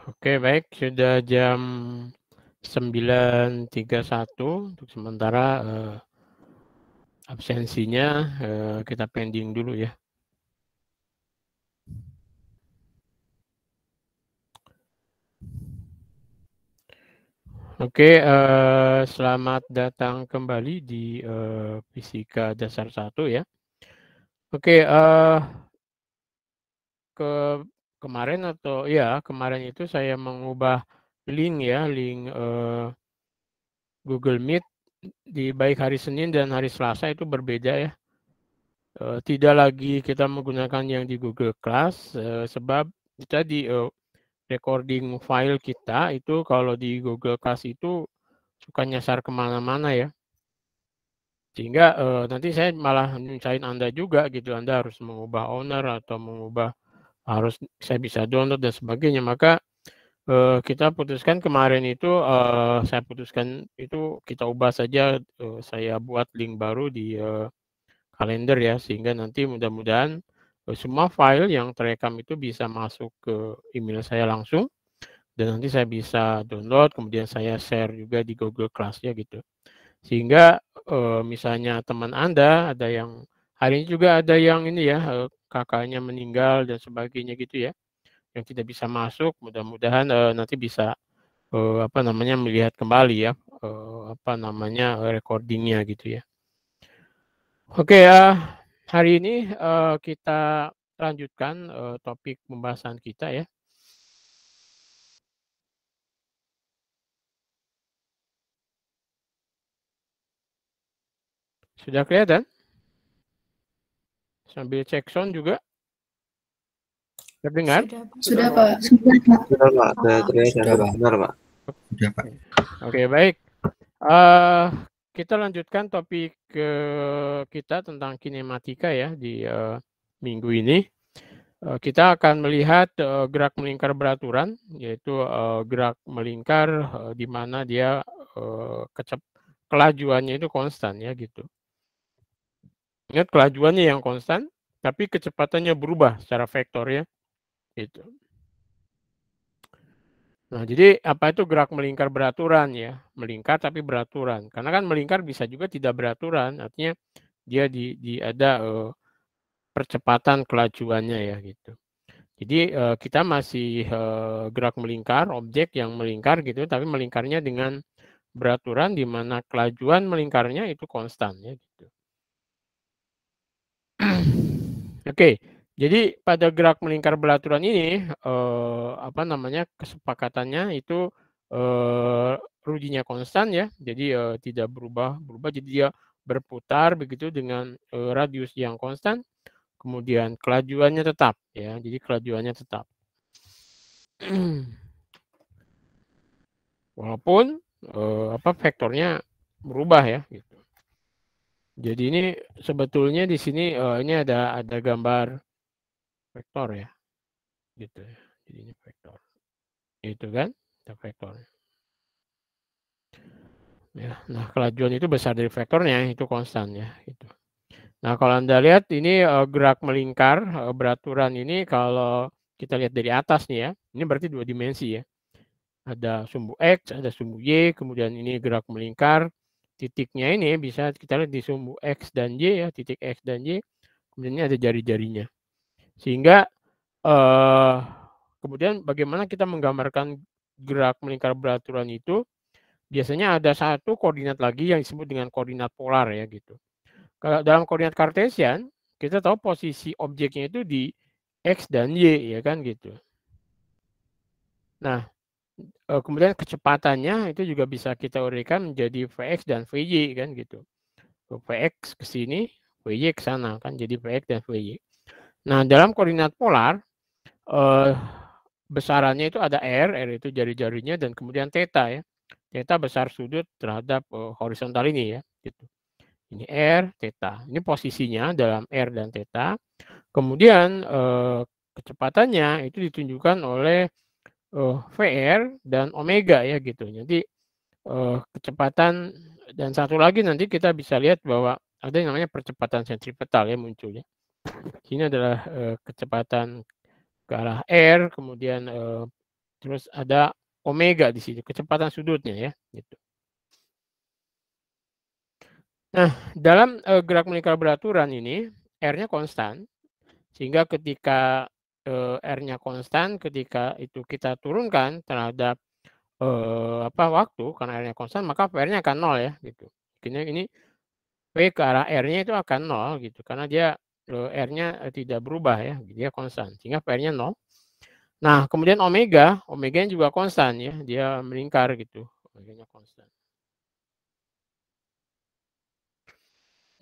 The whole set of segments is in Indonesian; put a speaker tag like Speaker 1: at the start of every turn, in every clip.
Speaker 1: Oke, baik, sudah jam 9.31 untuk sementara absensinya kita pending dulu ya. Oke, selamat datang kembali di Fisika Dasar 1 ya. Oke, kemarin itu saya mengubah link ya, link Google Meet di baik hari Senin dan hari Selasa itu berbeda ya. Tidak lagi kita menggunakan yang di Google Class, sebab kita di recording file kita itu kalau di Google Class itu suka nyasar kemana-mana ya. Sehingga nanti saya malah nyusahin Anda juga gitu, Anda harus mengubah owner atau harus saya bisa download dan sebagainya. Maka kita putuskan kemarin itu, saya putuskan itu kita ubah saja, saya buat link baru di kalender ya, sehingga nanti mudah-mudahan semua file yang terekam itu bisa masuk ke email saya langsung dan nanti saya bisa download, kemudian saya share juga di Google Class ya gitu. Sehingga misalnya teman Anda ada yang hari ini juga ada yang ini ya, kakaknya meninggal dan sebagainya gitu ya, yang tidak bisa masuk, mudah-mudahan nanti bisa melihat kembali ya, recording-nya gitu ya. Oke ya, hari ini kita lanjutkan topik pembahasan kita ya. Sudah kelihatan? Sambil cek sound juga. Terdengar?
Speaker 2: Sudah, Pak.
Speaker 3: Sudah, Pak.
Speaker 2: Sudah, Pak.
Speaker 3: Sudah, Pak.
Speaker 2: Benar, Pak.
Speaker 3: Sudah, Pak.
Speaker 1: Oke, baik. Kita lanjutkan topik kita tentang kinematika ya di minggu ini. Kita akan melihat gerak melingkar beraturan, yaitu gerak melingkar di mana dia kelajuannya itu konstan ya gitu. Ingat kelajuannya yang konstan, tapi kecepatannya berubah secara vektor ya. Gitu. Nah, jadi apa itu gerak melingkar beraturan ya? Melingkar tapi beraturan. Karena kan melingkar bisa juga tidak beraturan, artinya dia ada percepatan kelajuannya ya gitu. Jadi kita masih gerak melingkar, objek yang melingkar gitu, tapi melingkarnya dengan beraturan di mana kelajuan melingkarnya itu konstan ya gitu. Oke, jadi pada gerak melingkar beraturan ini kesepakatannya itu ruginya konstan ya, jadi tidak berubah, jadi dia berputar begitu dengan radius yang konstan, kemudian kelajuannya tetap ya, jadi kelajuannya tetap. Walaupun vektornya berubah ya gitu. Jadi ini sebetulnya di sini ini ada gambar vektor ya. Gitu ya. Jadi ini vektor. Itu kan, ada vektor. Ya, nah kelajuan itu besar dari vektornya itu konstan ya gitu. Nah, kalau Anda lihat ini gerak melingkar beraturan ini kalau kita lihat dari atas nih ya, ini berarti 2 dimensi ya. Ada sumbu X, ada sumbu Y, kemudian ini gerak melingkar. Titiknya ini bisa kita lihat di sumbu X dan Y ya, titik X dan Y. Kemudian ini ada jari-jarinya. Sehingga kemudian bagaimana kita menggambarkan gerak melingkar beraturan itu, biasanya ada satu koordinat lagi yang disebut dengan koordinat polar ya gitu. Kalau dalam koordinat Kartesian, kita tahu posisi objeknya itu di X dan Y ya kan gitu. Nah, kemudian kecepatannya itu juga bisa kita uraikan menjadi Vx dan Vy kan gitu. Vx ke sini, Vy ke sana kan jadi Vx dan Vy. Nah, dalam koordinat polar besarannya itu ada R itu jari-jarinya dan kemudian theta ya. Theta besar sudut terhadap horizontal ini ya gitu. Ini R, theta. Ini posisinya dalam R dan theta. Kemudian kecepatannya itu ditunjukkan oleh VR dan omega ya gitu. Jadi kecepatan dan satu lagi nanti kita bisa lihat bahwa ada yang namanya percepatan sentripetal ya muncul ya. Ini adalah kecepatan ke arah R, kemudian terus ada omega di sini, kecepatan sudutnya ya, gitu. Nah, dalam gerak melingkar beraturan ini R-nya konstan, sehingga ketika R-nya konstan, ketika itu kita turunkan terhadap waktu, karena R-nya konstan, maka VR-nya akan 0 ya, gitu. Ini V ke arah R-nya itu akan 0 gitu, karena dia R-nya tidak berubah ya, dia konstan, sehingga VR-nya 0. Nah, kemudian omega juga konstan ya, dia melingkar gitu, omeganya konstan.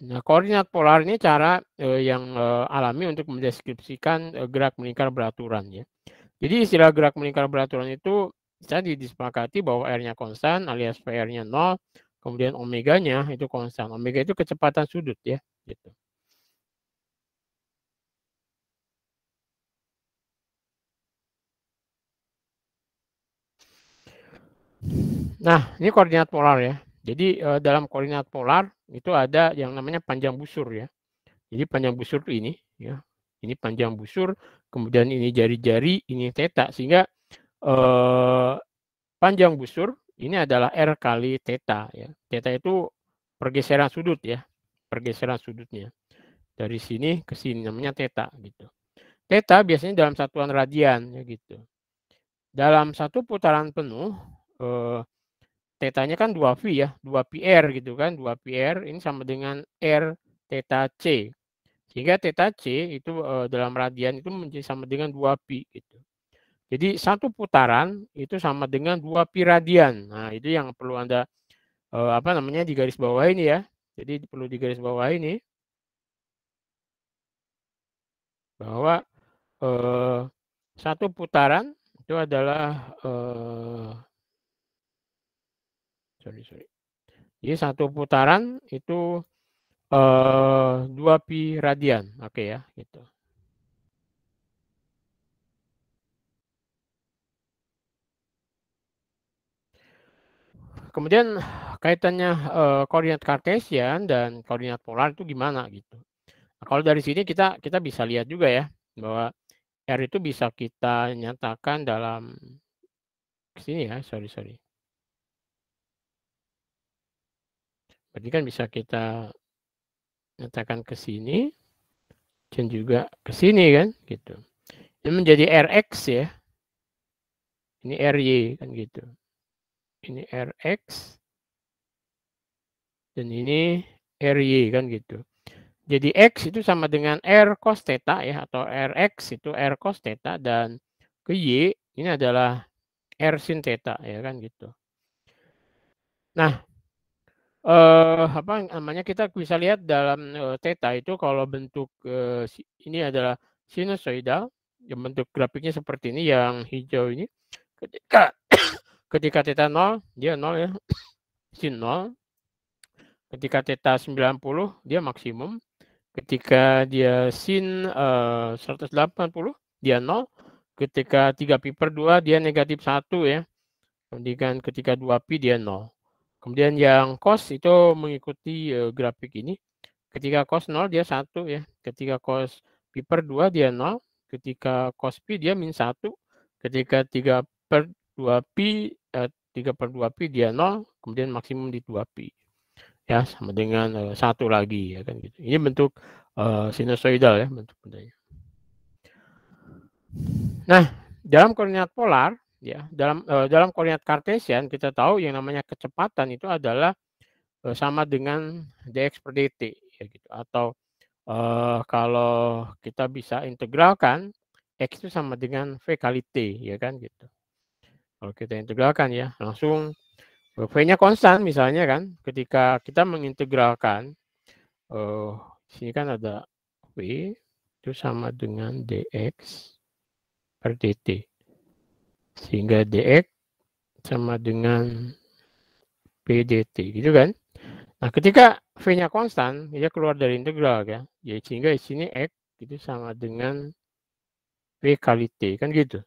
Speaker 1: Nah, koordinat polar ini cara yang alami untuk mendeskripsikan gerak melingkar beraturan ya. Jadi istilah gerak melingkar beraturan itu bisa disepakati bahwa R-nya konstan alias VR-nya 0, kemudian omeganya itu konstan. Omega itu kecepatan sudut ya, gitu. Nah, ini koordinat polar ya. Jadi dalam koordinat polar itu ada yang namanya panjang busur ya. Jadi panjang busur ini ya. Ini panjang busur, kemudian ini jari-jari, ini theta, sehingga panjang busur ini adalah R kali theta ya. Theta itu pergeseran sudut ya. Pergeseran sudutnya. Dari sini ke sini namanya theta gitu. Theta biasanya dalam satuan radian ya gitu. Dalam satu putaran penuh tetanya kan 2V ya, 2πr gitu kan, 2πr ini sama dengan R theta C. Sehingga theta C itu dalam radian itu menjadi sama dengan 2pi gitu. Jadi satu putaran itu sama dengan 2pi radian. Nah, itu yang perlu Anda di garis bawah ini ya. Jadi perlu di garis bawah ini bahwa satu putaran itu adalah Jadi satu putaran itu 2pi radian. Oke ya, gitu. Kemudian kaitannya koordinat kartesian dan koordinat polar itu gimana gitu. Nah, kalau dari sini kita bisa lihat juga ya bahwa R itu bisa kita nyatakan dalam sini ya, sorry. Berarti kan bisa kita nyatakan ke sini dan juga ke sini kan gitu. Ini menjadi Rx ya. Ini Ry kan gitu. Ini Rx dan ini Ry kan gitu. Jadi X itu sama dengan R cos theta ya, atau Rx itu R cos theta, dan ke Y ini adalah R sin theta ya kan gitu. Nah, kita bisa lihat dalam theta itu kalau bentuk ini adalah sinusoidal, yang bentuk grafiknya seperti ini, yang hijau ini. Ketika theta 0, dia 0 ya, sin 0. Ketika theta 90, dia maksimum. Ketika dia sin 180, dia 0. Ketika 3pi/2, dia negatif 1 ya. Kemudian ketika 2pi, dia 0. Kemudian yang cos itu mengikuti grafik ini. Ketika cos 0, dia 1 ya. Ketika cos pi/2, dia 0. Ketika cos pi, dia min 1. Ketika 3/2pi, 3/2pi, dia 0. Kemudian maksimum di 2pi. Ya, sama dengan 1 lagi ya kan gitu. Ini bentuk sinusoidal ya bentuknya. Nah, dalam koordinat polar ya, dalam koordinat kartesian kita tahu yang namanya kecepatan itu adalah sama dengan dx per dt ya gitu. Atau kalau kita bisa integralkan, x itu sama dengan v kali t ya kan gitu. Kalau kita integralkan ya, langsung v-nya konstan misalnya kan, ketika kita mengintegralkan sini kan ada v itu sama dengan dx per dt, sehingga dx sama dengan pdt gitu kan. Nah, ketika v-nya konstan, dia keluar dari integral kan, jadi sehingga di sini x itu sama dengan v kali t kan gitu.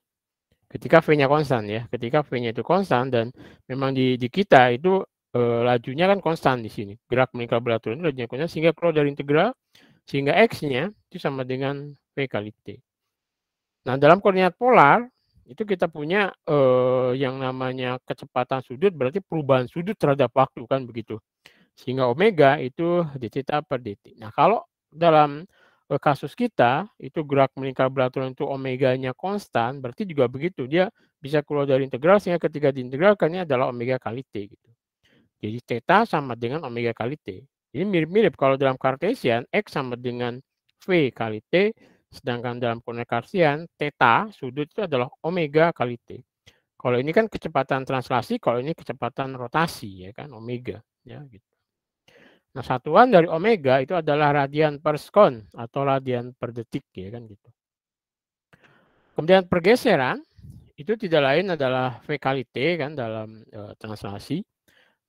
Speaker 1: Ketika v-nya konstan ya, ketika v-nya itu konstan, dan memang di kita itu lajunya kan konstan di sini, gerak melingkar beraturan itu lajunya konstan, sehingga keluar dari integral, sehingga x-nya itu sama dengan v kali t. Nah, dalam koordinat polar itu kita punya yang namanya kecepatan sudut berarti perubahan sudut terhadap waktu kan begitu. Sehingga omega itu d theta per dt. Nah, kalau dalam kasus kita itu gerak melingkar beraturan itu omeganya konstan, berarti juga begitu. Dia bisa keluar dari integral sehingga ketika diintegralkan ini adalah omega kali t gitu. Jadi theta sama dengan omega kali t. Ini mirip-mirip kalau dalam Cartesian x sama dengan v kali t, sedangkan dalam koordinat Cartesian theta sudut itu adalah omega kali t. Kalau ini kan kecepatan translasi, kalau ini kecepatan rotasi ya kan omega ya gitu. Nah, satuan dari omega itu adalah radian per sekon atau radian per detik ya kan gitu. Kemudian pergeseran itu tidak lain adalah V kali T kan dalam translasi.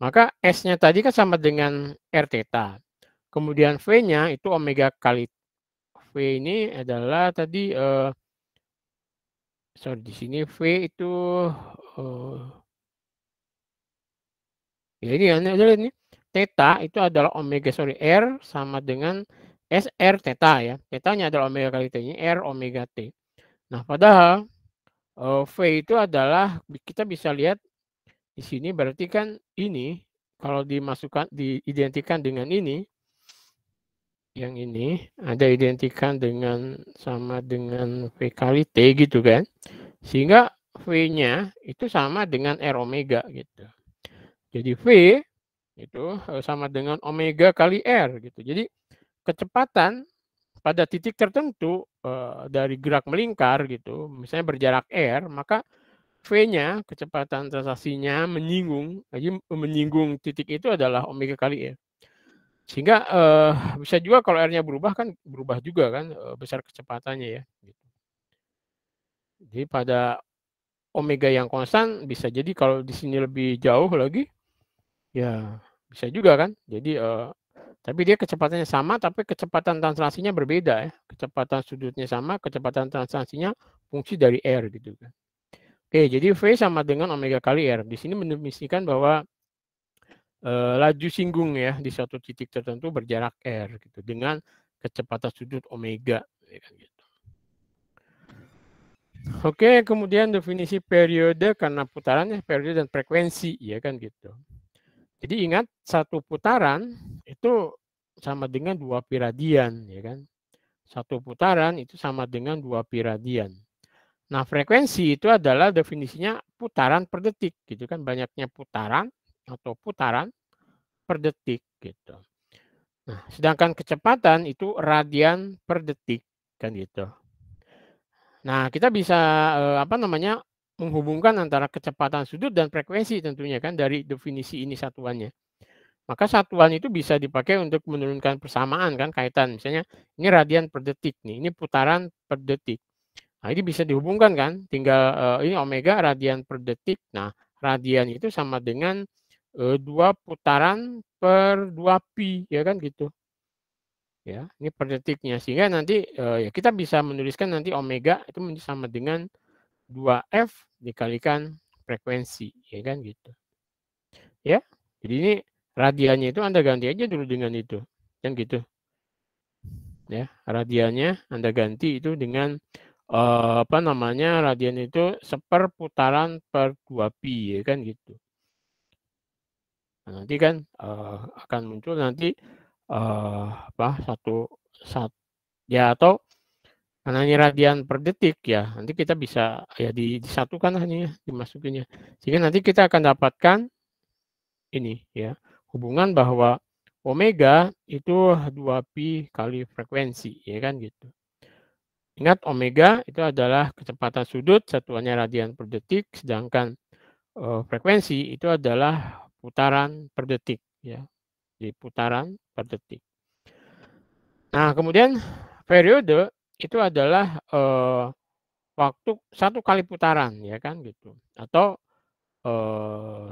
Speaker 1: Maka S-nya tadi kan sama dengan R theta. Kemudian V-nya itu omega kali V ini adalah tadi sorry di sini V itu ya ini adalah ini theta itu adalah omega R sama dengan SR theta ya. Theta-nya adalah omega kali T, ini R omega T. Nah, padahal V itu adalah kita bisa lihat di sini berarti kan ini kalau dimasukkan diidentikan dengan ini yang ini ada identikan dengan sama dengan V kali T gitu kan. Sehingga V-nya itu sama dengan R omega gitu. Jadi V itu sama dengan omega kali R gitu. Jadi kecepatan pada titik tertentu dari gerak melingkar gitu, misalnya berjarak R, maka V-nya kecepatan transaksinya menyinggung titik itu adalah omega kali R. Sehingga bisa juga kalau R-nya berubah kan berubah juga kan besar kecepatannya ya. Gitu. Jadi pada omega yang konstan bisa jadi kalau di sini lebih jauh lagi ya bisa juga kan. Jadi tapi dia kecepatannya sama tapi kecepatan translasinya berbeda ya. Kecepatan sudutnya sama, kecepatan translasinya fungsi dari R gitu kan. Oke, jadi V sama dengan omega kali R. Di sini mendefinisikan bahwa laju singgung ya di suatu titik tertentu berjarak R gitu dengan kecepatan sudut omega ya kan gitu. Oke, kemudian definisi periode karena putarannya periode dan frekuensi ya kan gitu. Jadi ingat satu putaran itu sama dengan 2 pi radian ya kan. Satu putaran itu sama dengan 2 pi radian. Nah, frekuensi itu adalah definisinya putaran per detik gitu kan, banyaknya putaran atau putaran per detik gitu. Nah, sedangkan kecepatan itu radian per detik kan gitu. Nah, kita bisa menghubungkan antara kecepatan sudut dan frekuensi tentunya kan dari definisi ini satuannya. Maka satuan itu bisa dipakai untuk menurunkan persamaan kan kaitan. Misalnya ini radian per detik nih, ini putaran per detik. Nah, ini bisa dihubungkan kan, tinggal ini omega radian per detik. Nah, radian itu sama dengan 2 putaran per 2 pi ya kan gitu. Ya, ini per detiknya sehingga nanti ya kita bisa menuliskan nanti omega itu sama dengan 2F dikalikan frekuensi ya kan gitu. Ya. Jadi ini radiannya itu Anda ganti aja dulu dengan itu. Kan gitu. Ya, radiannya Anda ganti itu dengan radian itu seperputaran per 2 pi ya kan gitu. Nah, nanti kan akan muncul nanti ya atau karena ini radian per detik ya, nanti kita bisa ya disatukan ini ya, dimasukinnya. Sehingga nanti kita akan dapatkan ini ya, hubungan bahwa omega itu 2 pi kali frekuensi ya kan gitu. Ingat omega itu adalah kecepatan sudut, satuannya radian per detik, sedangkan frekuensi itu adalah putaran per detik ya. Jadi putaran per detik. Nah, kemudian periode itu adalah waktu 1 kali putaran ya kan gitu. Atau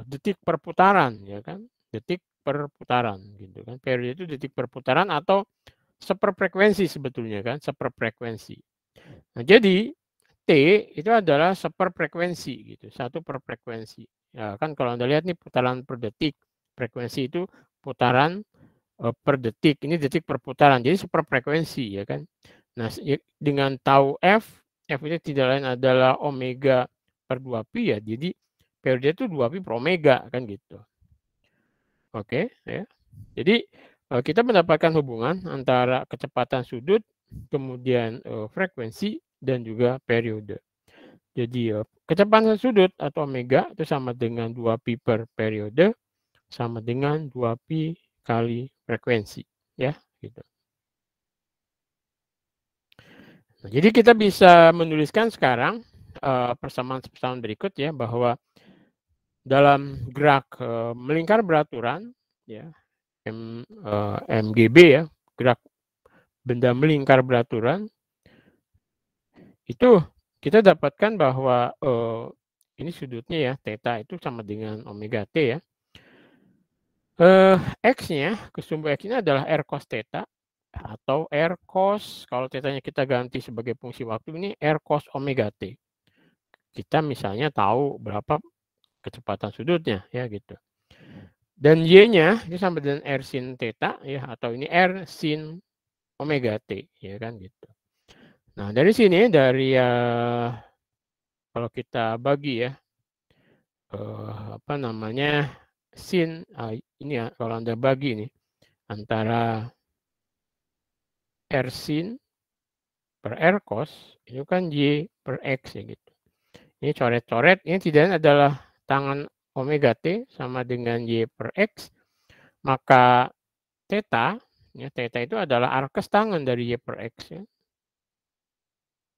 Speaker 1: detik per putaran ya kan. Detik per putaran gitu kan. Periode itu detik per putaran atau seperfrekuensi sebetulnya kan, seperfrekuensi. Nah, jadi T itu adalah seperfrekuensi gitu, 1 per frekuensi. Ya kan kalau Anda lihat nih putaran per detik, frekuensi itu putaran per detik, ini detik per putaran, jadi seperfrekuensi ya kan. Nah, dengan tahu F itu tidak lain adalah omega per 2pi ya, jadi periode itu 2pi per omega kan gitu. Oke, ya. Jadi kita mendapatkan hubungan antara kecepatan sudut, kemudian frekuensi dan juga periode. Jadi kecepatan sudut atau omega itu sama dengan 2pi per periode sama dengan 2pi kali frekuensi, ya, gitu. Nah, jadi kita bisa menuliskan sekarang persamaan berikut ya, bahwa dalam gerak melingkar beraturan ya, MGB ya, gerak benda melingkar beraturan, itu kita dapatkan bahwa ini sudutnya ya, theta itu sama dengan omega t ya. X-nya, kesumbu X-nya adalah R cos theta atau R cos, kalau θ-nya kita ganti sebagai fungsi waktu, ini R cos omega t. Kita misalnya tahu berapa kecepatan sudutnya ya gitu. Dan Y-nya itu sama dengan R sin theta ya, atau ini R sin omega t ya kan gitu. Nah, dari sini dari kalau kita bagi ya apa namanya sin ini ya, kalau Anda bagi nih antara R sin per R cos itu kan Y per X ya gitu. Ini coret-coret, ini tidak adalah tangan omega t sama dengan Y per X, maka theta, ya, theta itu adalah arkes tangan dari Y per X ya.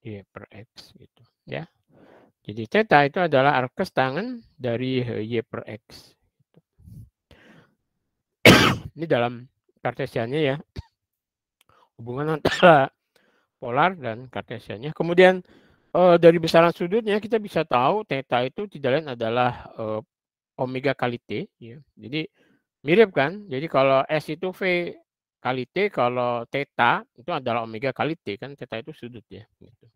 Speaker 1: Y per X gitu ya. Jadi theta itu adalah arkes tangan dari Y per X. Ini dalam kartesiannya ya, hubungan antara polar dan kartesiannya. Kemudian dari besaran sudutnya kita bisa tahu theta itu tidak lain adalah omega kali T ya. Jadi mirip kan? Jadi kalau S itu V kali T, kalau theta itu adalah omega kali T kan, theta itu sudut ya gitu.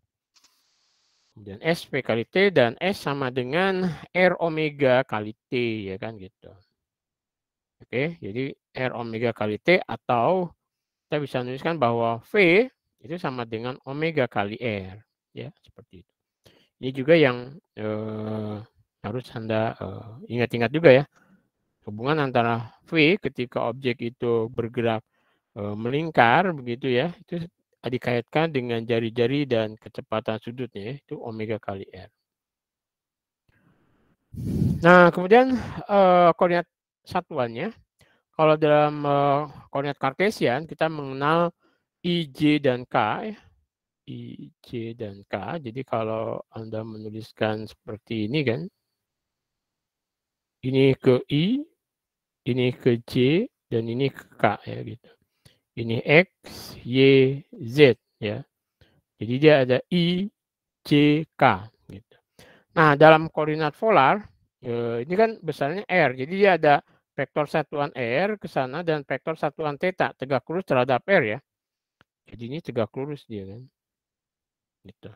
Speaker 1: Kemudian S V kali T dan S sama dengan R omega kali T ya kan gitu. Oke, jadi R omega kali T, atau kita bisa menuliskan bahwa V itu sama dengan omega kali R ya, seperti itu. Ini juga yang harus Anda ingat-ingat juga ya. Hubungan antara V ketika objek itu bergerak melingkar begitu ya, itu dikaitkan dengan jari-jari dan kecepatan sudutnya, itu omega kali R. Nah, kemudian koordinat satuannya, kalau dalam koordinat kartesian kita mengenal IJ dan K ya. IJ dan K. Jadi kalau Anda menuliskan seperti ini kan, ini ke I, ini ke J, dan ini ke K ya gitu. Ini X, Y, Z ya. Jadi dia ada I, J, K gitu. Nah, dalam koordinat polar ini kan besarnya R. Jadi dia ada vektor satuan R ke sana dan vektor satuan theta tegak lurus terhadap R ya. Jadi ini tegak lurus dia kan. Gitu.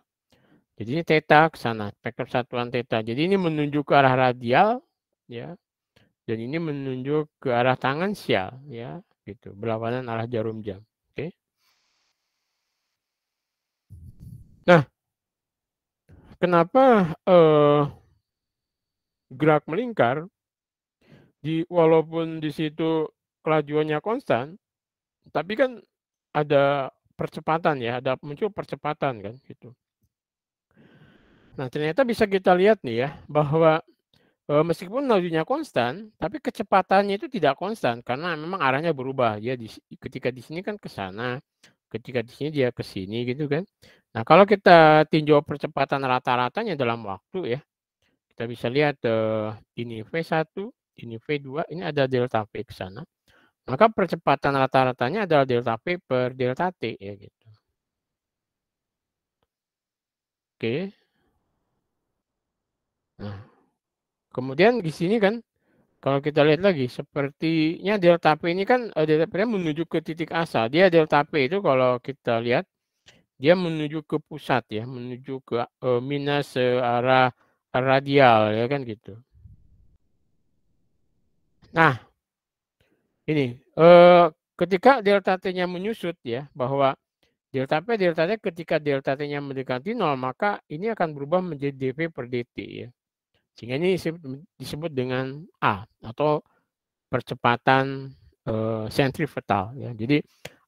Speaker 1: Jadi ini theta ke sana, vektor satuan theta. Jadi ini menunjuk ke arah radial ya. Dan ini menunjuk ke arah tangensial ya, gitu. Berlawanan arah jarum jam. Oke. Nah, kenapa gerak melingkar walaupun di situ kelajuannya konstan, tapi kan ada percepatan ya, ada muncul percepatan kan gitu. Nah, ternyata bisa kita lihat nih ya, bahwa meskipun lajunya konstan, tapi kecepatannya itu tidak konstan karena memang arahnya berubah. Ya ketika di sini kan ke sana, ketika di sini dia ke sini gitu kan. Nah, kalau kita tinjau percepatan rata-ratanya dalam waktu ya, kita bisa lihat ini V1, ini V2, ini ada delta V ke sana. Maka percepatan rata-ratanya adalah delta V per delta T ya gitu. Oke. Nah, kemudian di sini kan kalau kita lihat lagi sepertinya delta P ini kan delta P menuju ke titik asal. Dia delta P itu kalau kita lihat dia menuju ke pusat ya, menuju ke minus arah radial ya kan gitu. Nah, ini ketika delta T-nya menyusut ya, bahwa Delta P, delta T ketika delta T-nya mendekati 0, maka ini akan berubah menjadi dV per dt ya. Sehingga ini disebut dengan A atau percepatan sentripetal ya. Jadi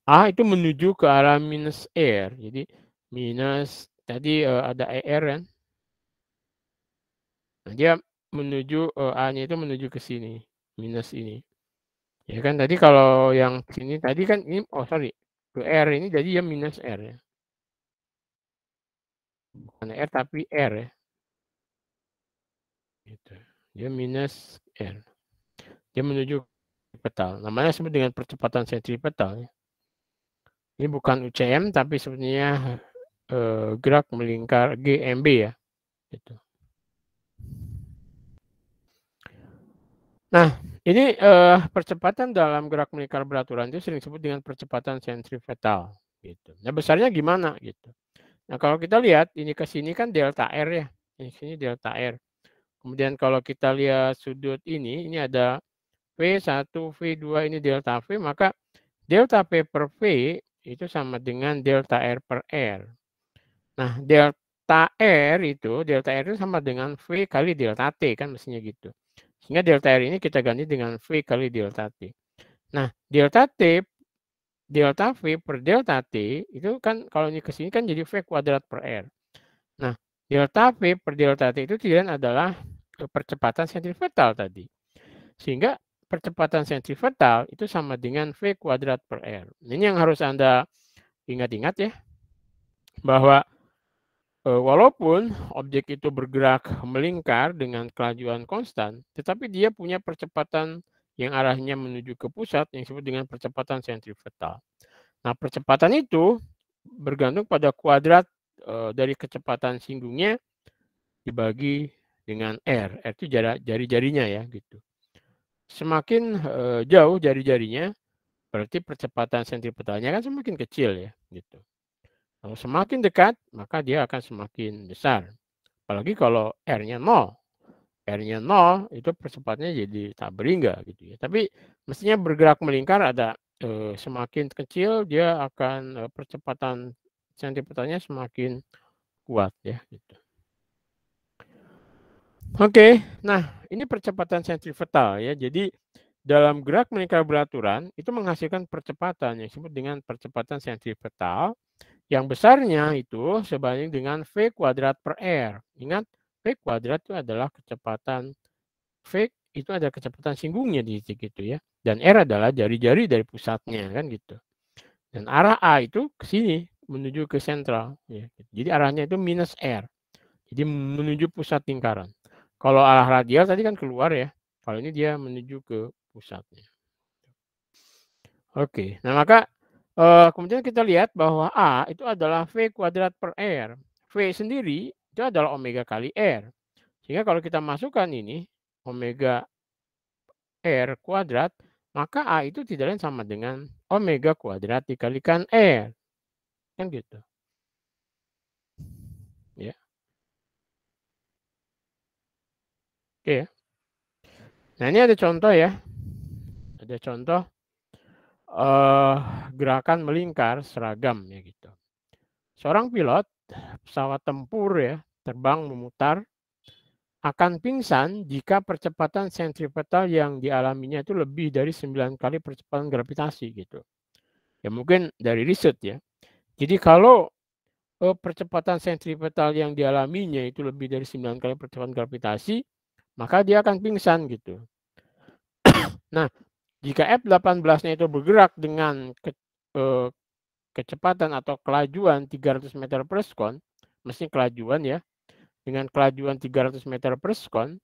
Speaker 1: A itu menuju ke arah minus R. Jadi minus tadi ada ER kan. Nah, dia menuju A-nya itu menuju ke sini, minus ini. Ya kan tadi kalau yang sini tadi kan ini sorry, ke R ini jadi dia minus R ya. Bukan R tapi R ya. Gitu. Dia minus R. Dia menuju sentripetal. Namanya disebut dengan percepatan sentripetal ya. Ini bukan UCM tapi sebenarnya gerak melingkar GMB ya. Gitu. Nah, ini percepatan dalam gerak melingkar beraturan itu sering disebut dengan percepatan sentripetal. Gitu. Nah, besarnya gimana gitu? Nah, kalau kita lihat ini ke sini kan delta R ya. Ini sini delta R. Kemudian kalau kita lihat sudut ini ada V1, V2 ini delta V, maka delta P per V itu sama dengan delta R per R. Nah, delta R itu sama dengan V kali delta T kan mestinya gitu. Sehingga delta R ini kita ganti dengan V kali delta T. Nah, delta V per delta T itu kan kalau ini ke sini kan jadi V kuadrat per R. Nah, delta V per delta T itu tidak adalah percepatan sentripetal tadi. Sehingga percepatan sentripetal itu sama dengan V kuadrat per R. Ini yang harus Anda ingat-ingat ya. Bahwa walaupun objek itu bergerak melingkar dengan kelajuan konstan, tetapi dia punya percepatan yang arahnya menuju ke pusat yang disebut dengan percepatan sentripetal. Nah, percepatan itu bergantung pada kuadrat dari kecepatan singgungnya dibagi dengan R. R itu jari-jarinya ya gitu. Semakin jauh jari-jarinya, berarti percepatan sentripetalnya kan semakin kecil ya gitu. Kalau semakin dekat, maka dia akan semakin besar. Apalagi kalau R-nya 0. R-nya 0 itu percepatannya jadi tak berhingga gitu ya. Tapi mestinya bergerak melingkar ada semakin kecil dia akan percepatan sentripetalnya semakin kuat ya gitu. Oke, nah ini percepatan sentripetal ya. Jadi dalam gerak melingkar beraturan itu menghasilkan percepatan yang disebut dengan percepatan sentripetal yang besarnya itu sebanding dengan V kuadrat per R. Ingat, V kuadrat itu adalah kecepatan V itu ada kecepatan singgungnya di titik itu ya. Dan R adalah jari-jari dari pusatnya kan gitu. Dan arah A itu ke sini menuju ke sentral ya. Jadi arahnya itu minus R. Jadi menuju pusat lingkaran. Kalau arah radial tadi kan keluar ya. Kalau ini dia menuju ke pusatnya. Oke, nah maka kemudian kita lihat bahwa A itu adalah V kuadrat per R. V sendiri itu adalah omega kali R. Sehingga kalau kita masukkan ini omega R kuadrat, maka A itu tidak lain sama dengan omega kuadrat dikalikan R. Kan gitu. Ya. Oke. Nah, ini ada contoh ya. Ada contoh gerakan melingkar seragam ya gitu. Seorang pilot pesawat tempur ya, terbang memutar akan pingsan jika percepatan sentripetal yang dialaminya itu lebih dari 9 kali percepatan gravitasi gitu. Ya mungkin dari riset ya. Jadi kalau percepatan sentripetal yang dialaminya itu lebih dari 9 kali percepatan gravitasi, maka dia akan pingsan gitu. Nah, jika F-18-nya itu bergerak dengan kecepatan atau kelajuan 300 meter per sekon, mesti kelajuan ya, dengan kelajuan 300 meter per sekon,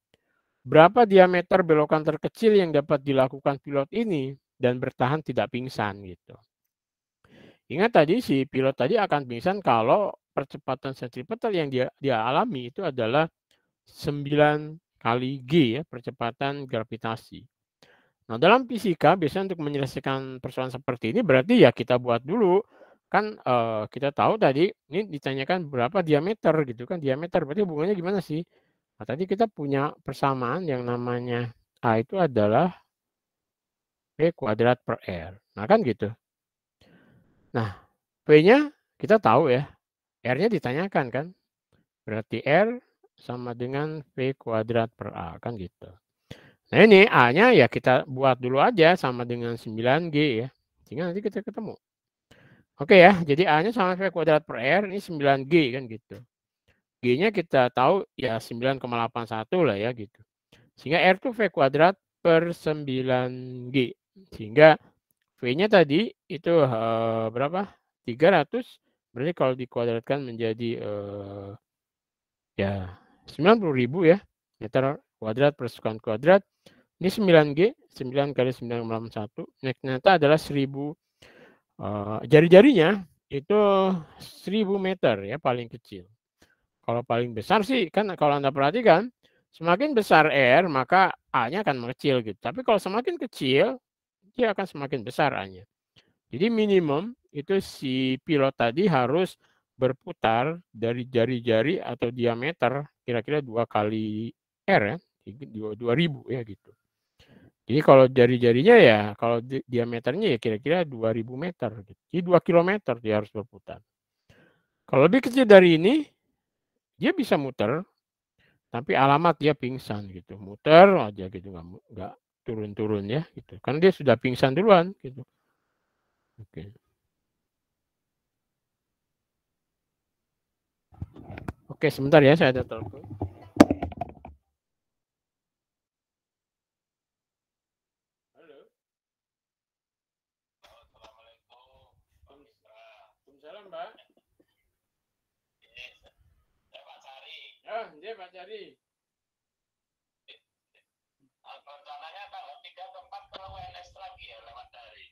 Speaker 1: berapa diameter belokan terkecil yang dapat dilakukan pilot ini dan bertahan tidak pingsan gitu. Ingat tadi si pilot tadi akan pingsan kalau percepatan sentripetal yang dia alami itu adalah 9 kali G ya, percepatan gravitasi. Nah, dalam fisika biasanya untuk menyelesaikan persoalan seperti ini berarti ya kita buat dulu kan kita tahu tadi ini ditanyakan berapa diameter gitu kan, diameter berarti hubungannya gimana sih? Nah, tadi kita punya persamaan yang namanya A itu adalah V kuadrat per R. Nah, kan gitu. Nah, V-nya kita tahu ya, R-nya ditanyakan kan. Berarti R sama dengan V kuadrat per A, kan gitu. Nah ini A-nya ya kita buat dulu aja sama dengan 9G ya. Sehingga nanti kita ketemu. Oke ya, jadi A-nya sama V kuadrat per R, ini 9G kan gitu. G-nya kita tahu ya 9,81 lah ya gitu. Sehingga R itu V kuadrat per 9G. Sehingga V-nya tadi itu berapa? 300. Berarti kalau dikuadratkan menjadi ya 90.000 ya. Meter kuadrat per sekuan kuadrat. Ini 9G, 9 kali 9,81. Ternyata adalah 1000. Jari-jarinya itu 1000 meter ya paling kecil. Kalau paling besar sih kan kalau Anda perhatikan, semakin besar R maka A-nya akan mengecil gitu. Tapi kalau semakin kecil, dia akan semakin besar A-nya. Jadi minimum itu si pilot tadi harus berputar dari jari-jari atau diameter kira-kira 2 kali R ya, 2000 ya gitu. Jadi kalau jari-jarinya ya, kalau diameternya ya kira-kira 2000 meter. Gitu. Jadi 2 kilometer dia harus berputar. Kalau lebih kecil dari ini, dia bisa muter, tapi alamat dia pingsan gitu. Muter aja gitu, nggak turun-turun ya gitu. Karena dia sudah pingsan duluan gitu. Oke. Oke, sebentar ya, saya ada telepon. Halo. Waalaikumsalam, Mbak. Pak Cari. Oh, dia Pak Cari. Rencananya tanggal 3 atau 4 ke WNS lagi ya lewat dari.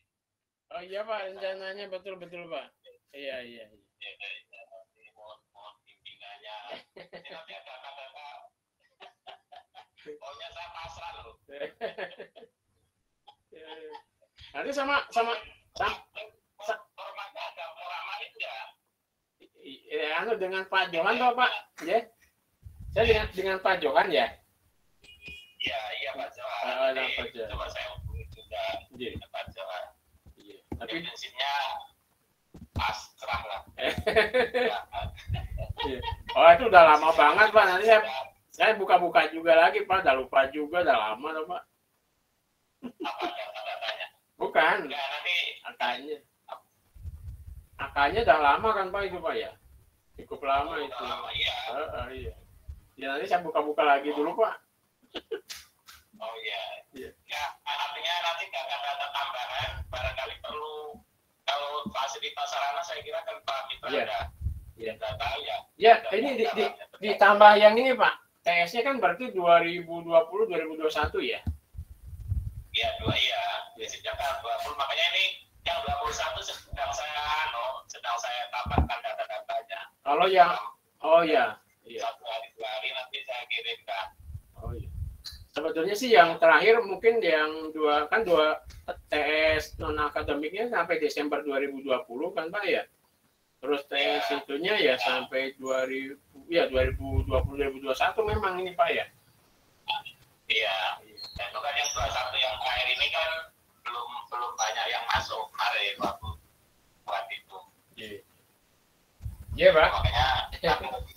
Speaker 1: Oh iya Pak, rencananya betul-betul Pak. Iya. Mohon bimbingannya. Nanti ada kata-kata. Pokoknya saya pasrah loh. Nanti sama formatnya ada format ya. Anu dengan Pak Johan toh Pak, ya? Saya dengan Pak Johan ya. Iya Pak Johan. Coba saya hubungi juga Pak Johan. Iya. Tapi prinsipnya pasrah lah. Oh itu udah lama banget Pak. Nanti saya buka-buka juga lagi Pak. Udah lupa juga, udah lama loh Pak. Apa katanya? Bukan. Enggak, nanti angkanya. Angkanya udah lama kan Pak itu Pak ya? Cukup lama itu. Iya. Iya. Ya nanti saya buka-buka lagi dulu Pak. Oh iya. Ya artinya nanti kata-kata tambahan barangkali perlu kalau fasilitas sarana saya kira kan Pak Mitra ada. Iya. Tahu ya. Ya ini ditambah yang ini Pak. TS-nya kan berarti 2020-2021 ya? Iya, sejak 20 makanya ini yang 21 sedang saya tambahkan data-datanya. Kalau yang iya. 1 hari 2 hari nanti saya kirimkan. Oh iya. Sebetulnya sih yang terakhir mungkin yang dua TS non akademiknya sampai Desember 2020 kan Pak ya. Terus TS itunya ya sampai 2020-2021 memang ini Pak ya. Iya. Dan itu kan yang 21 yang terakhir ini kan belum banyak yang masuk kemarin waktu buat itu. Iya Pak. Makanya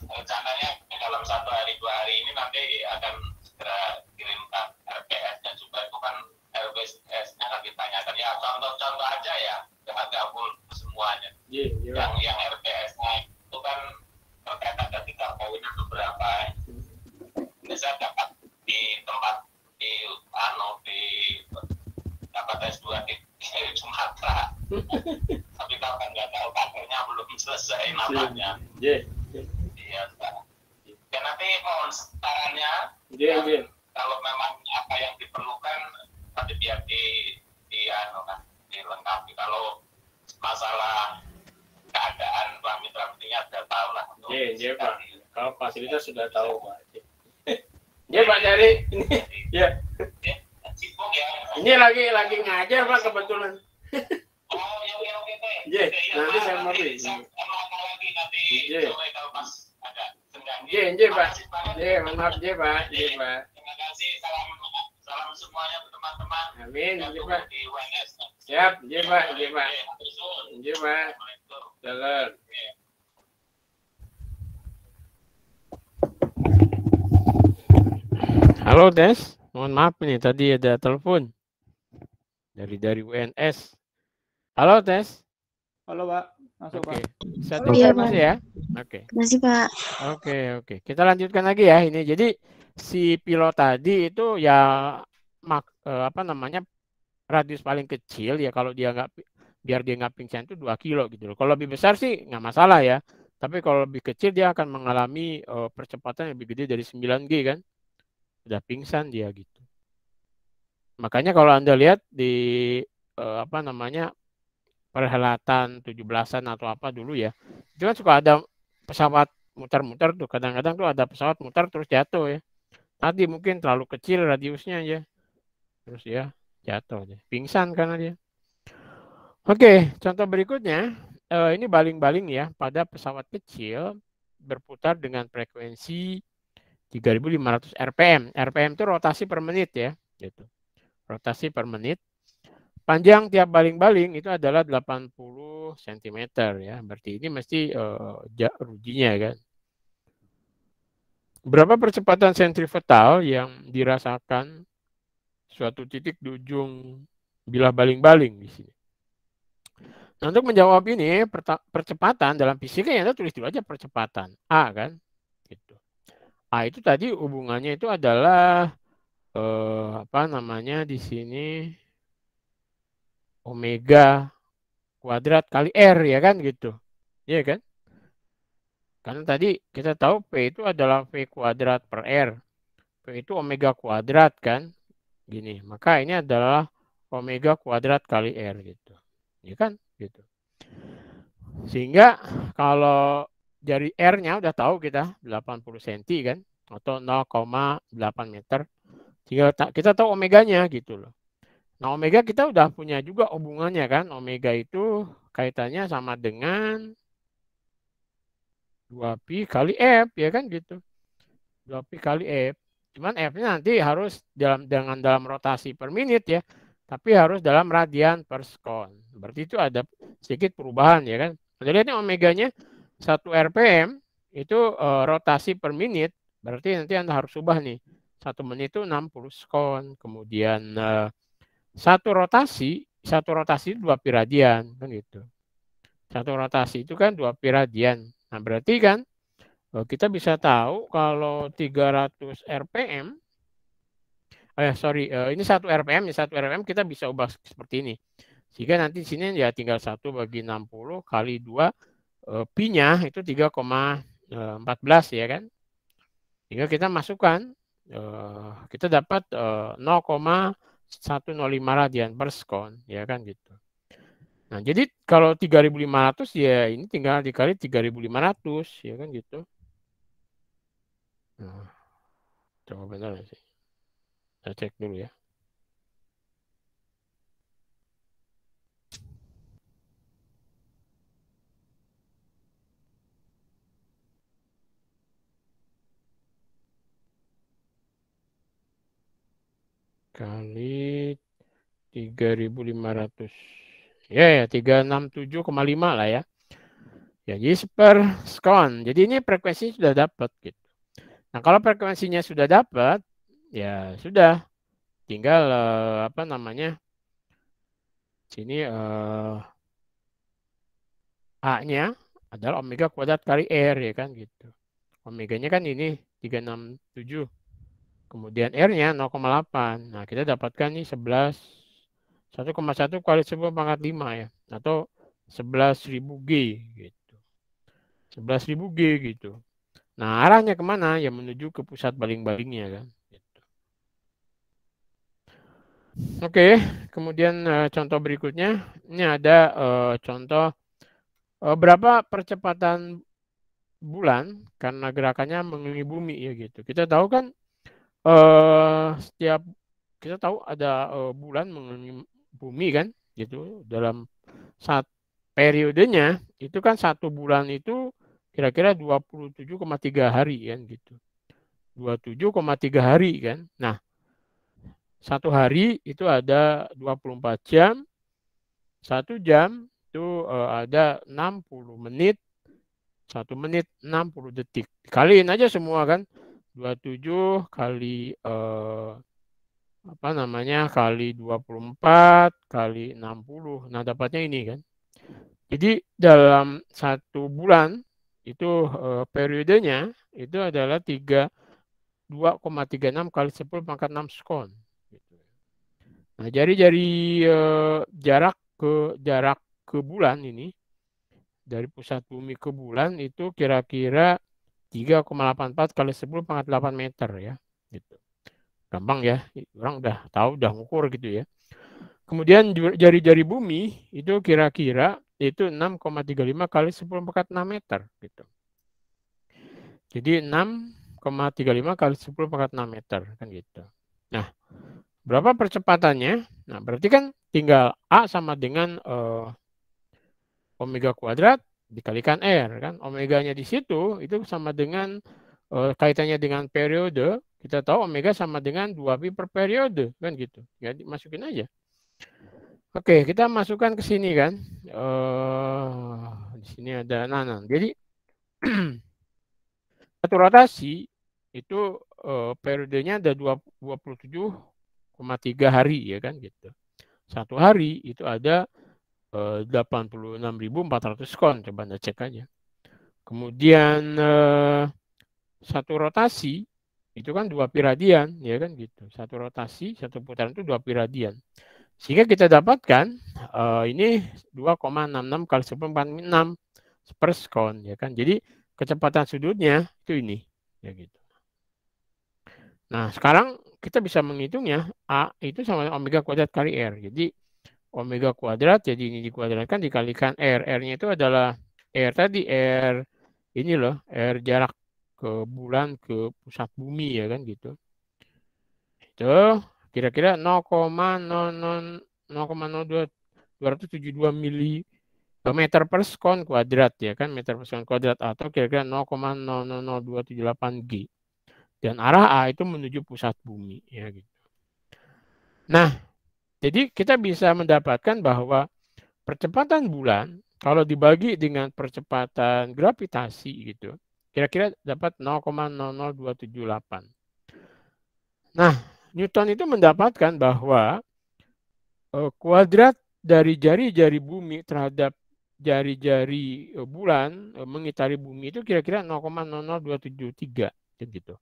Speaker 1: rencananya dalam 1 hari 2 hari ini nanti akan segera kirimkan RPS-nya juga itu kan RPS-nya kan ditanyakan ya contoh-contoh aja ya nggak full semuanya. Yang RPS-nya itu kan terkait ada 3 poin atau berapa. Ini saya dapat di tempat di dapat S2 di Sumatera. Tapi kapan nggak tahu kantornya belum selesai namanya. Iya. Ya nanti mohon sarannya. Kalau memang apa yang diperlukan nanti biar dilengkapi. Kalau masalah keadaan Pak Mitra pentingnya sudah tahu lah. Iya Pak. Kalau fasilitas sudah tahu Pak. Iya Pak Cari. Iya. Sibuk ya. Ini lagi ngajar Pak kebetulan. Oh ya oke Pak. Iya. Nanti saya mau lagi nanti kalau pas ada senggang. Iya Pak. Iya maaf Pak. Iya Pak. Terima kasih salam semuanya teman-teman. Amin. Iya Pak. Siap. Iya Pak. Iya Pak. Iya Pak. Jalan. Halo Des, mohon maaf nih tadi ada telepon dari UNS. Halo Des.
Speaker 2: Halo Pak, masuk
Speaker 1: Oke,
Speaker 2: Pak.
Speaker 1: bisa
Speaker 4: Iya,
Speaker 1: dengar
Speaker 4: Pak.
Speaker 1: masih ya? Oke.
Speaker 4: Masih Pak.
Speaker 1: Oke. Kita lanjutkan lagi ya ini. Jadi si pilot tadi itu ya radius paling kecil ya kalau dia biar dia nggak pingsan itu 2 kilo gitu loh. Kalau lebih besar sih nggak masalah ya. Tapi kalau lebih kecil dia akan mengalami percepatan yang lebih gede dari 9G kan. Udah pingsan dia gitu. Makanya kalau Anda lihat di perhelatan 17-an atau apa dulu ya. Itu kan suka ada pesawat muter-muter tuh. Kadang-kadang tuh ada pesawat muter terus jatuh ya. Tadi mungkin terlalu kecil radiusnya aja. Terus ya jatuh aja. Pingsan karena dia. Oke, contoh berikutnya. Ini baling-baling ya pada pesawat kecil berputar dengan frekuensi 3.500 RPM. RPM itu rotasi per menit ya. Gitu. Rotasi per menit. Panjang tiap baling-baling itu adalah 80 cm ya. Berarti ini mesti rujinya kan. Berapa percepatan sentrifugal yang dirasakan suatu titik di ujung bilah baling-baling di sini. Nah, untuk menjawab ini percepatan dalam fisika ya tulis dulu aja percepatan A kan. Gitu. A itu tadi hubungannya itu adalah di sini omega kuadrat kali R ya kan gitu. Iya kan? Karena tadi kita tahu P itu adalah V kuadrat per R. P itu omega kuadrat kan. Gini. Maka ini adalah omega kuadrat kali R gitu. Iya kan? Gitu. Sehingga kalau dari R-nya udah tahu kita 80 cm kan. Atau 0,8 meter. Sehingga kita tahu omeganya gitu loh. Nah, omega kita udah punya juga hubungannya kan. Omega itu kaitannya sama dengan 2pi kali F ya kan gitu. 2pi kali F. Cuman F-nya nanti harus dalam rotasi per menit ya. Tapi harus dalam radian per sekon. Berarti itu ada sedikit perubahan ya kan. Anda lihat nih omeganya 1 RPM itu rotasi per menit. Berarti nanti Anda harus ubah nih. 1 menit itu 60 sekon. Kemudian satu rotasi 2pi radian kan gitu. Satu rotasi itu kan 2pi radian. Nah, berarti kan kita bisa tahu kalau 300 RPM ini 1 RPM ya 1 RPM kita bisa ubah seperti ini. Sehingga nanti di sini ya tinggal 1 bagi 60 kali 2 pi-nya itu 3,14 ya kan. Sehingga kita masukkan kita dapat 0,105 radian per sekon ya kan gitu. Nah, jadi kalau 3.500 ya ini tinggal dikali 3.500 ya kan gitu. Nah, coba benar sih. Saya cek dulu ya. Kali 3.500. Ya 367,5 lah ya. Ya, jadi per sekon. Jadi ini frekuensi sudah dapat gitu. Nah, kalau frekuensinya sudah dapat, ya sudah. Tinggal sini A-nya adalah omega kuadrat kali R ya kan gitu. Omeganya kan ini 367. Kemudian R-nya 0,8. Nah, kita dapatkan nih 1,1 kali 10 pangkat 5 ya. Atau 11.000 G gitu. 11.000 G gitu. Nah, arahnya kemana? Ya menuju ke pusat baling-balingnya kan. Gitu. Oke, kemudian contoh berikutnya. Ini ada contoh berapa percepatan bulan karena gerakannya mengelilingi bumi ya gitu. Kita tahu kan kita tahu ada bulan mengelilingi bumi kan gitu dalam saat periodenya itu kan 1 bulan itu kira-kira 27,3 hari kan gitu. 27,3 hari kan. Nah, 1 hari itu ada 24 jam. 1 jam itu ada 60 menit, 1 menit 60 detik. Kaliin aja semua kan. 27 kali kali 24 kali 60. Nah, dapatnya ini kan. Jadi dalam 1 bulan itu periodenya itu adalah 2,36 kali 10 pangkat 6 sekon. Nah, dari jarak ke bulan ini, dari pusat bumi ke bulan itu kira-kira 3,84 kali 10 pangkat 8 meter ya. Gitu. Gampang ya, orang udah tahu, udah ngukur gitu ya. Kemudian jari-jari bumi itu kira-kira itu 6,35 kali 10 pangkat 6 meter gitu. Jadi 6,35 kali 10 pangkat 6 meter kan gitu. Nah, berapa percepatannya? Nah, berarti kan tinggal A sama dengan omega kuadrat dikalikan R kan. Omeganya di situ itu sama dengan kaitannya dengan periode. Kita tahu omega sama dengan 2pi per periode kan gitu. Ya, masukin aja. Oke, kita masukkan ke sini kan. Di sini ada nanan. Jadi satu rotasi itu periodenya ada 27,3 hari ya kan gitu. Satu hari itu ada 86.400 sekon, coba Anda cek aja. Kemudian satu rotasi itu kan 2pi radian ya kan gitu. Satu rotasi, satu putaran itu 2pi radian. Sehingga kita dapatkan ini 2,66 kali 10⁴ per sekon ya kan. Jadi kecepatan sudutnya itu ini ya gitu. Nah, sekarang kita bisa menghitungnya A itu sama omega kuadrat kali R. Jadi omega kuadrat jadi ini dikuadratkan dikalikan R. R-nya itu adalah R tadi R ini loh, R jarak ke bulan ke pusat bumi ya kan gitu. Itu kira-kira 0,272 meter per sekon kuadrat ya kan, meter per sekon kuadrat atau kira-kira 0,00278 G. Dan arah A itu menuju pusat bumi ya gitu. Nah, jadi kita bisa mendapatkan bahwa percepatan bulan kalau dibagi dengan percepatan gravitasi gitu, kira-kira dapat 0,00278. Nah, Newton itu mendapatkan bahwa kuadrat dari jari-jari bumi terhadap jari-jari bulan mengitari bumi itu kira-kira 0,00273 gitu.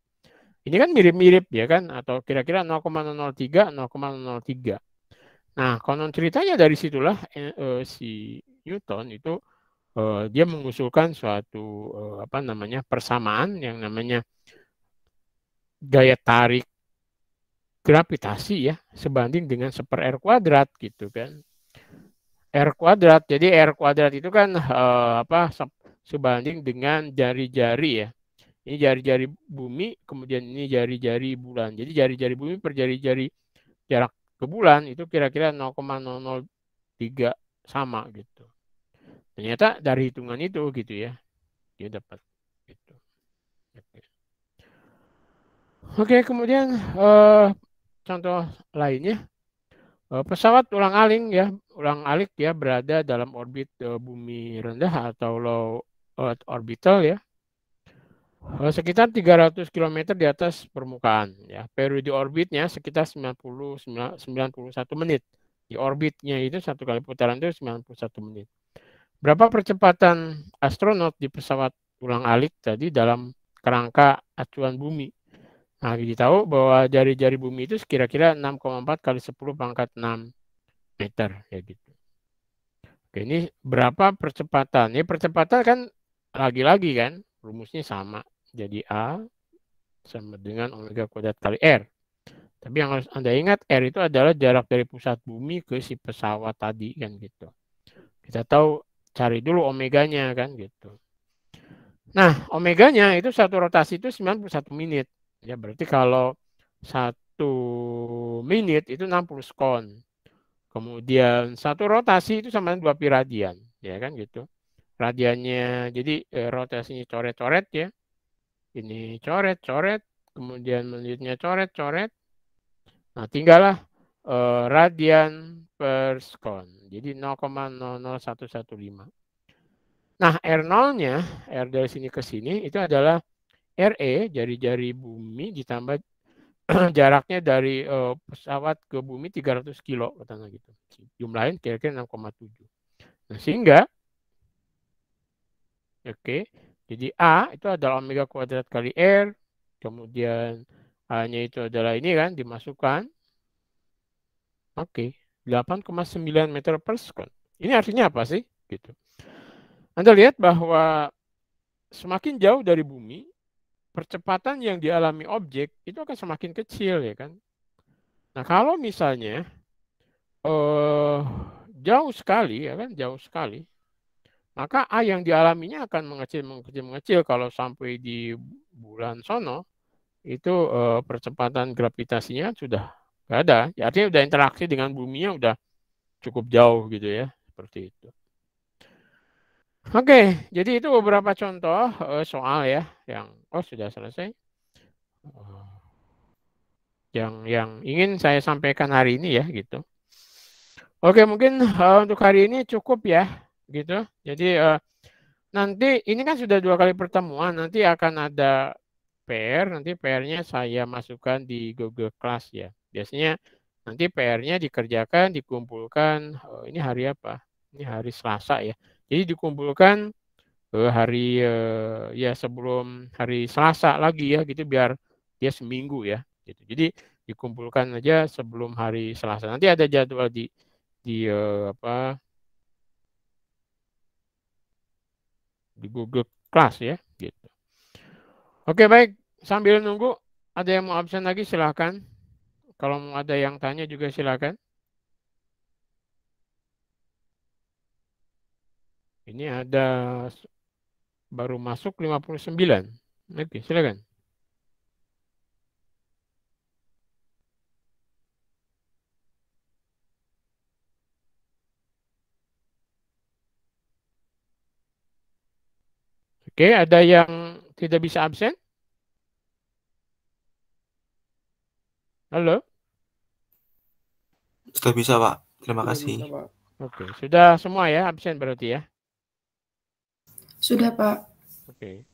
Speaker 1: Ini kan mirip-mirip ya kan, atau kira-kira 0,003, 0,003. Nah, konon ceritanya dari situlah si Newton itu dia mengusulkan suatu persamaan yang namanya gaya tarik gravitasi ya sebanding dengan 1/r kuadrat gitu kan. R kuadrat. Jadi R kuadrat itu kan sebanding dengan jari-jari ya. Ini jari-jari bumi, kemudian ini jari-jari bulan. Jadi jari-jari bumi per jari-jari jarak ke bulan itu kira-kira 0,003 sama gitu. Ternyata dari hitungan itu gitu ya, dia dapat gitu. Oke, kemudian contoh lainnya, pesawat ulang-alik ya berada dalam orbit bumi rendah atau low Earth orbital ya. Sekitar 300 km di atas permukaan ya. Periode orbitnya sekitar 91 menit. Di orbitnya itu satu kali putaran itu 91 menit. Berapa percepatan astronot di pesawat ulang-alik tadi dalam kerangka acuan bumi? Nah, kita tahu bahwa jari-jari bumi itu kira-kira 6,4 kali 10 pangkat 6 meter ya gitu. Oke, ini berapa percepatan? Ini percepatan kan lagi-lagi kan rumusnya sama. Jadi A sama dengan omega kuadrat kali R. Tapi yang harus Anda ingat, R itu adalah jarak dari pusat bumi ke si pesawat tadi kan gitu. Kita tahu cari dulu omeganya kan gitu. Nah, omeganya itu satu rotasi itu 91 menit. Ya berarti kalau 1 menit itu 60 sekon. Kemudian satu rotasi itu sama dengan 2pi radian, ya kan gitu. Radiannya jadi rotasinya coret-coret ya. Ini coret-coret, kemudian menitnya coret-coret. Nah, tinggallah radian per sekon. Jadi 0,00115. Nah, R0-nya, R dari sini ke sini, itu adalah RE, jari-jari bumi, ditambah jaraknya dari pesawat ke bumi 300 kilo, katanya gitu. Jumlahin kira-kira 6,7. Nah, sehingga, oke, jadi A itu adalah omega kuadrat kali R, kemudian A-nya itu adalah ini kan, dimasukkan. Oke, 8,9 meter per sekon. Ini artinya apa sih? Gitu. Anda lihat bahwa semakin jauh dari bumi, percepatan yang dialami objek itu akan semakin kecil, ya kan? Nah, kalau misalnya jauh sekali, ya kan, jauh sekali, maka A yang dialaminya akan mengecil. Kalau sampai di bulan sono, itu percepatan gravitasinya sudah nggak ada. Ya, artinya udah interaksi dengan buminya udah cukup jauh gitu ya, seperti itu. Oke, jadi itu beberapa contoh soal ya yang sudah selesai. Yang ingin saya sampaikan hari ini ya gitu. Oke, mungkin untuk hari ini cukup ya gitu. Jadi nanti ini kan sudah 2 kali pertemuan, nanti akan ada PR, nanti PR-nya saya masukkan di Google Class ya. Biasanya nanti PR-nya dikerjakan, dikumpulkan, ini hari apa? Ini hari Selasa ya. Jadi dikumpulkan hari ya sebelum hari Selasa lagi ya gitu, biar dia seminggu ya gitu. Jadi dikumpulkan aja sebelum hari Selasa. Nanti ada jadwal di Google Class ya gitu. Oke, baik, sambil nunggu ada yang mau absen lagi silakan. Kalau mau ada yang tanya juga silakan. Ini ada baru masuk 59. Oke, silakan. Oke, ada yang tidak bisa absen? Halo?
Speaker 3: Sudah bisa, Pak. Terima kasih.
Speaker 1: Oke, sudah semua ya absen berarti ya?
Speaker 4: Sudah, Pak.
Speaker 1: Oke.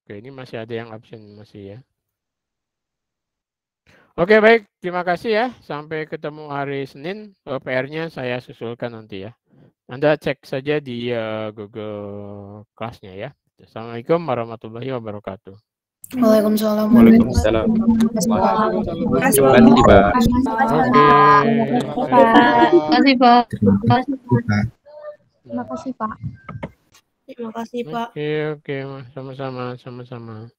Speaker 1: Oke, ini masih ada yang absen masih ya. Oke, baik. Terima kasih ya. Sampai ketemu hari Senin. PR-nya saya susulkan nanti ya. Anda cek saja di Google Class-nya ya. Assalamualaikum warahmatullahi wabarakatuh.
Speaker 4: Waalaikumsalam.
Speaker 5: Waalaikumsalam.
Speaker 2: Terima kasih,
Speaker 5: Terima kasih, Pak.
Speaker 1: Oke.
Speaker 4: Terima kasih, Pak.
Speaker 3: Terima kasih, Pak.
Speaker 4: Terima kasih, Pak.
Speaker 1: Oke, sama-sama.